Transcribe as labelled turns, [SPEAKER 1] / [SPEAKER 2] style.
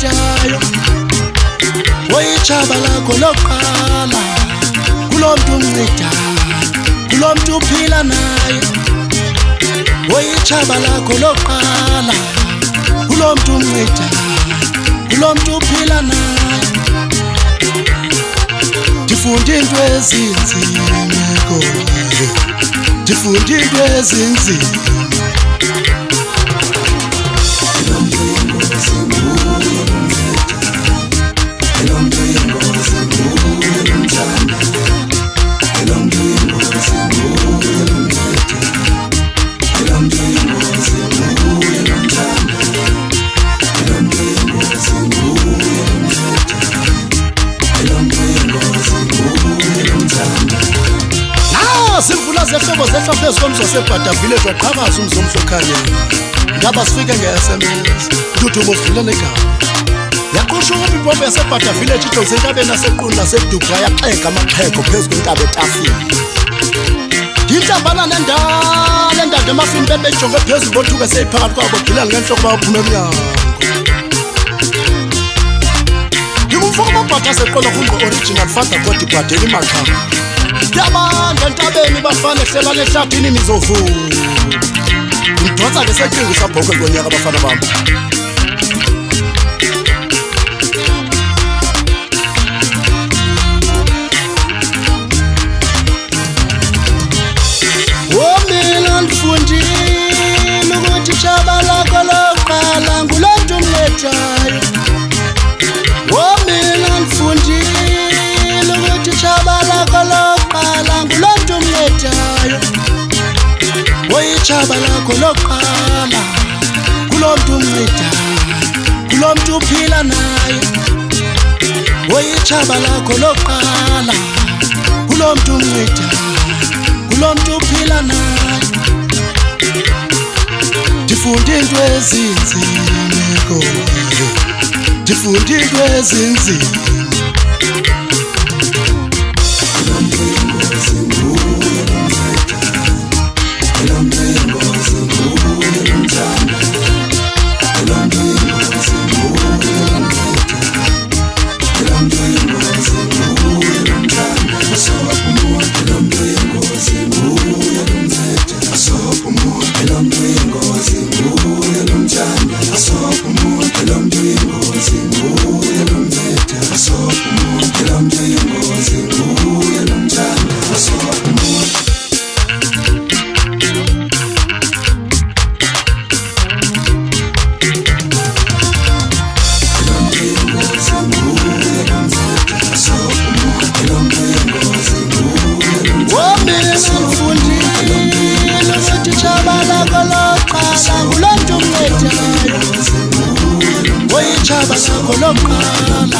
[SPEAKER 1] uncedayo, oyitshaba lakho lokuqala, kulo mntu uncedayo, kulo mntu uphila naye, oyitshaba lakho lokuqala, kulo mntu uncedayo, kulo mntu uphila naye. Ndifunde into ezinzima kodwa, ndifunde into ezinzima. Simvula zehlobo zehla phezu komzo sebhadavile zoqhakaza umzomso okhanyeni. Ngaba sifike nge-SMS Dudu bovule negama. Yaqhusha ukuphi ibhombe yasebhadavile ejidonse entabeni nasequni laseDubai yaxheka amaxhego phezu kwentaba etafini. Ngintambana nendala endanda emafini bebejonge phezulu bothuke seyiphakathi kwabo gila ngenhloko baphume emnyango. Ngimfaka amabhatha seqola kumbe original father body bhadeli makhamba. Yabanda entabeni bafana ehlela lehlathini nizovuka. Ngidonsa ke seqinga sabhoke ngonyaka abafana bami. Mina ndifundile ukuthi itshaba lakho lokuqala ngulo mntu uncedayo. Mina ndifundile ukuthi itshaba lakho lokuqala ngulo mntu uncedayo, oyitshaba lakho lokuqala, kulo mntu uncedayo, kulo mntu uphila naye, oyitshaba lakho lokuqala, kulo mntu uncedayo, kulo mntu uphila naye. Ndifunde into ezinzima kodwa, ndifunde into ezinzima. Oyitshaba lakho lokuqala